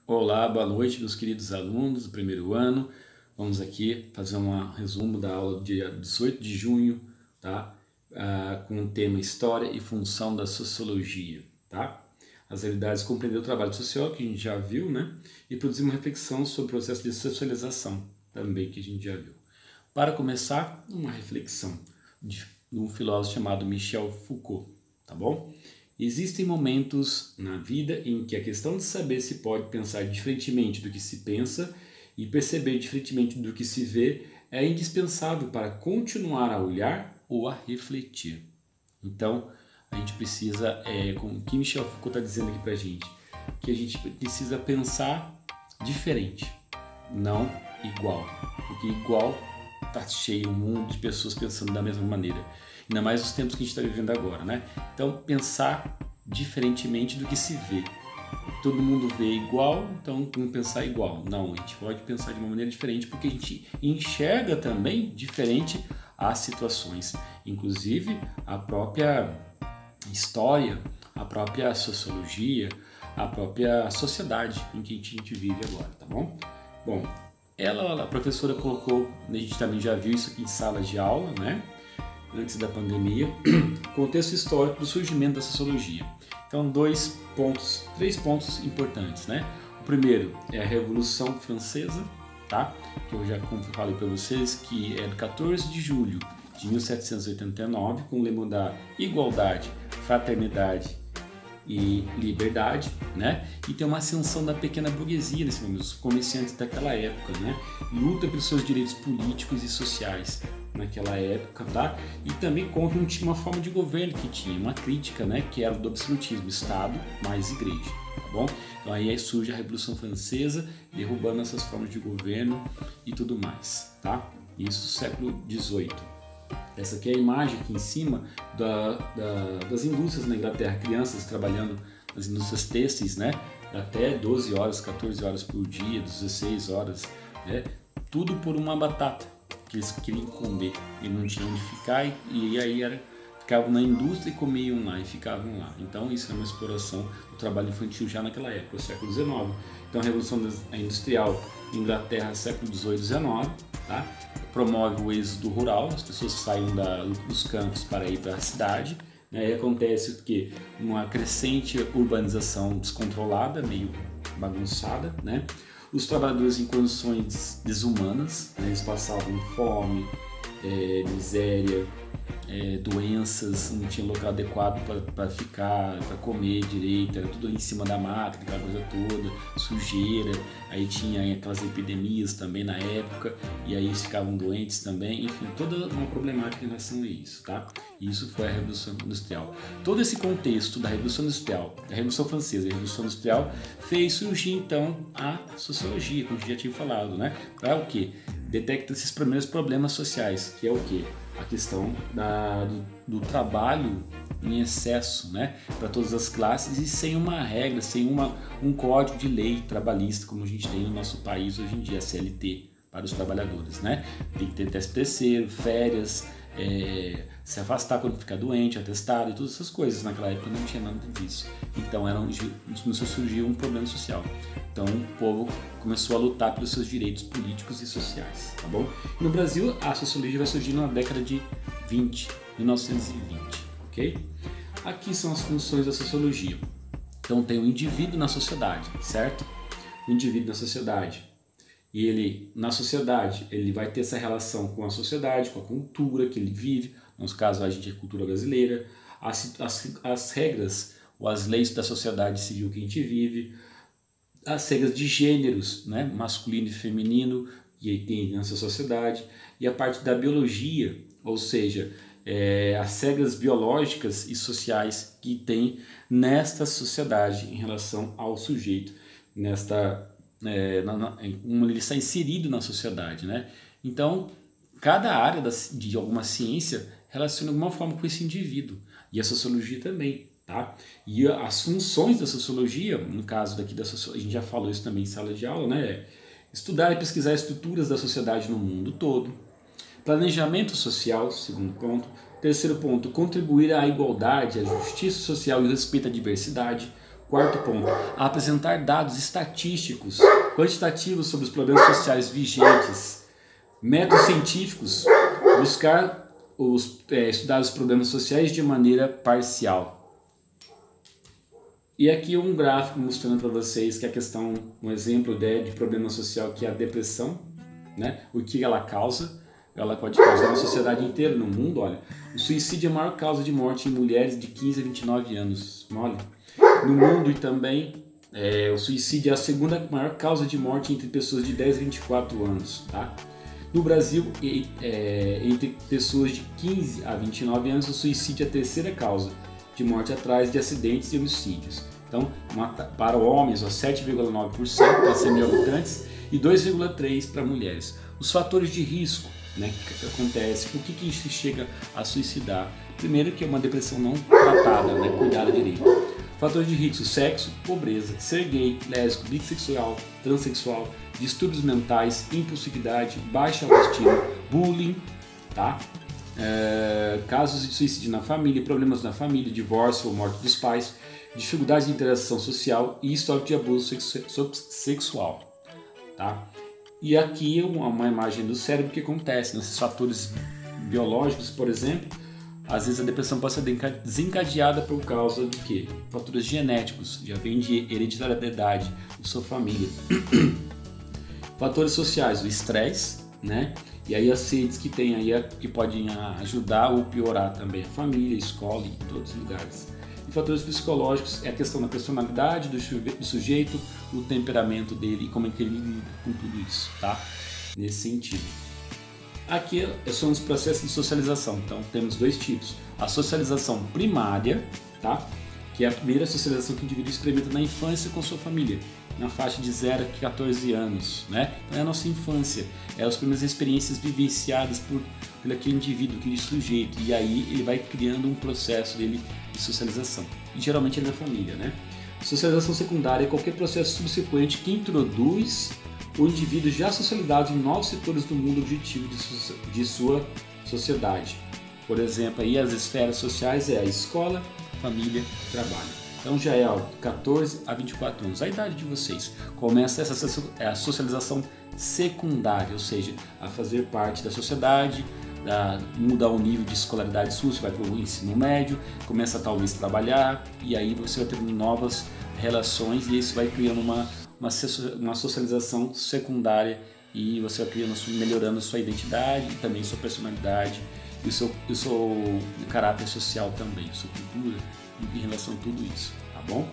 Olá, boa noite, meus queridos alunos do primeiro ano. Vamos aqui fazer um resumo da aula do dia 18 de junho, tá? Com o tema História e Função da Sociologia, tá? As habilidades compreender o trabalho social, que a gente já viu, né? E produzir uma reflexão sobre o processo de socialização, também, que a gente já viu. Para começar, uma reflexão de um filósofo chamado Michel Foucault, tá bom? Existem momentos na vida em que a questão de saber se pode pensar diferentemente do que se pensa e perceber diferentemente do que se vê é indispensável para continuar a olhar ou a refletir. Então, a gente precisa, como o que Michel Foucault está dizendo aqui para a gente, que a gente precisa pensar diferente, não igual, porque igual está cheio o mundo de pessoas pensando da mesma maneira. Ainda mais os tempos que a gente está vivendo agora, né? Então, pensar diferentemente do que se vê. Todo mundo vê igual, então vamos pensar igual. Não, a gente pode pensar de uma maneira diferente porque a gente enxerga também diferente as situações. Inclusive, a própria história, a própria sociologia, a própria sociedade em que a gente vive agora, tá bom? Bom, a professora colocou, a gente também já viu isso aqui em sala de aula, né? Antes da pandemia, contexto histórico do surgimento da sociologia. Então, três pontos importantes, né? O primeiro é a Revolução Francesa, tá? Que eu já falei para vocês que é do 14 de julho de 1789, com o lema da igualdade, fraternidade e liberdade, né? E tem uma ascensão da pequena burguesia nesse momento, os comerciantes daquela época, né? Luta pelos seus direitos políticos e sociais naquela época, tá? E também contra uma forma de governo que tinha, uma crítica, né? Que era o do absolutismo, Estado mais Igreja, tá bom? Então aí surge a Revolução Francesa, derrubando essas formas de governo e tudo mais, tá? Isso século XVIII. Essa aqui é a imagem aqui em cima das indústrias na Inglaterra, crianças trabalhando nas indústrias têxteis, né? Até 12 horas, 14 horas por dia, 16 horas, né? Tudo por uma batata que eles queriam comer e não tinham onde ficar e aí ficavam na indústria e comiam lá e ficavam lá. Então isso é uma exploração do trabalho infantil já naquela época, século XIX. Então a Revolução Industrial, Inglaterra, século XVIII, XIX, tá? Promove o êxodo rural, as pessoas saem dos campos para ir para a cidade, né? E acontece o quê? Uma crescente urbanização descontrolada, meio bagunçada, né? Os trabalhadores em condições desumanas, né? Eles passavam fome, miséria, doenças, não tinha local adequado para ficar, para comer direito, era tudo em cima da máquina, aquela coisa toda, sujeira, aí tinha aquelas epidemias também na época, e aí eles ficavam doentes também, enfim, toda uma problemática em relação a isso, tá? Isso foi a Revolução Industrial. Todo esse contexto da Revolução Industrial, da Revolução Francesa e da Revolução Industrial, fez surgir então a sociologia, como a gente já tinha falado, né? Para o quê? Detecta esses primeiros problemas sociais, que é o quê? A questão do trabalho em excesso, né, para todas as classes e sem uma regra, sem um código de lei trabalhista como a gente tem no nosso país hoje em dia, a CLT para os trabalhadores, né? Tem que ter 13º, férias, se afastar quando ficar doente, atestado e todas essas coisas. Naquela época não tinha nada disso. Então começou a surgir um problema social. Então o povo começou a lutar pelos seus direitos políticos e sociais, tá bom? No Brasil a sociologia vai surgir na década de 1920, ok? Aqui são as funções da sociologia. Então tem o indivíduo na sociedade, certo? O indivíduo na sociedade. E ele, na sociedade, ele vai ter essa relação com a sociedade, com a cultura que ele vive, no nosso caso a gente é cultura brasileira, as regras ou as leis da sociedade civil que a gente vive, as regras de gêneros, né, masculino e feminino, que tem nessa sociedade, e a parte da biologia, ou seja, as regras biológicas e sociais que tem nesta sociedade em relação ao sujeito, como ele está inserido na sociedade, né? Então, cada área de alguma ciência relaciona de alguma forma com esse indivíduo, e a sociologia também, tá? E as funções da sociologia, no caso daqui da sociologia, a gente já falou isso também em sala de aula, né? Estudar e pesquisar estruturas da sociedade no mundo todo. Planejamento social, segundo ponto. Terceiro ponto, contribuir à igualdade, à justiça social e o respeito à diversidade. Quarto ponto, apresentar dados estatísticos, quantitativos sobre os problemas sociais vigentes, métodos científicos, buscar estudar os problemas sociais de maneira parcial. E aqui um gráfico mostrando para vocês que a questão, um exemplo de problema social que é a depressão, né? O que ela causa. Ela pode causar na sociedade inteira, no mundo, olha. O suicídio é a maior causa de morte em mulheres de 15 a 29 anos, olha. No mundo e também, o suicídio é a segunda maior causa de morte entre pessoas de 10 a 24 anos, tá? No Brasil, entre pessoas de 15 a 29 anos, o suicídio é a terceira causa de morte atrás de acidentes e homicídios. Então, para homens, 7,9% para 100 mil habitantes e 2,3% para mulheres. Os fatores de risco, né, que acontece, por que se chega a suicidar? Primeiro que é uma depressão não tratada, né, cuidada direito. Fatores de risco: sexo, pobreza, ser gay, lésbico, bissexual, transexual, distúrbios mentais, impulsividade, baixa autoestima, bullying, tá? Casos de suicídio na família, problemas na família, divórcio ou morte dos pais, dificuldades de interação social e histórico de abuso sexual, tá? E aqui uma imagem do cérebro que acontece nesses fatores biológicos, por exemplo. Às vezes a depressão pode ser desencadeada por causa do quê? Fatores genéticos, já vem de hereditariedade da sua família. Fatores sociais, o estresse, né? E aí as redes que tem aí que podem ajudar ou piorar também a família, a escola e em todos os lugares. E fatores psicológicos é a questão da personalidade do sujeito, o temperamento dele e como é que ele lida com tudo isso, tá? Nesse sentido. Aqui são os processos de socialização. Então temos dois tipos: a socialização primária, tá? Que é a primeira socialização que o indivíduo experimenta na infância com sua família, na faixa de 0 a 14 anos, né? Então é a nossa infância, é as primeiras experiências vivenciadas por aquele indivíduo, aquele sujeito, e aí ele vai criando um processo dele de socialização, e geralmente é da família, né? Socialização secundária é qualquer processo subsequente que introduz o indivíduo já socializado em novos setores do mundo objetivo de sua sociedade. Por exemplo, aí as esferas sociais é a escola, família, trabalho. Então já é 14 a 24 anos, a idade de vocês. Começa a socialização secundária, ou seja, a fazer parte da sociedade, mudar o nível de escolaridade sua, você vai para o ensino médio, começa a talvez trabalhar, e aí você vai tendo novas relações e isso vai criando uma socialização secundária e você vai melhorando a sua identidade e também sua personalidade e o seu caráter social também, sua cultura em relação a tudo isso, tá bom?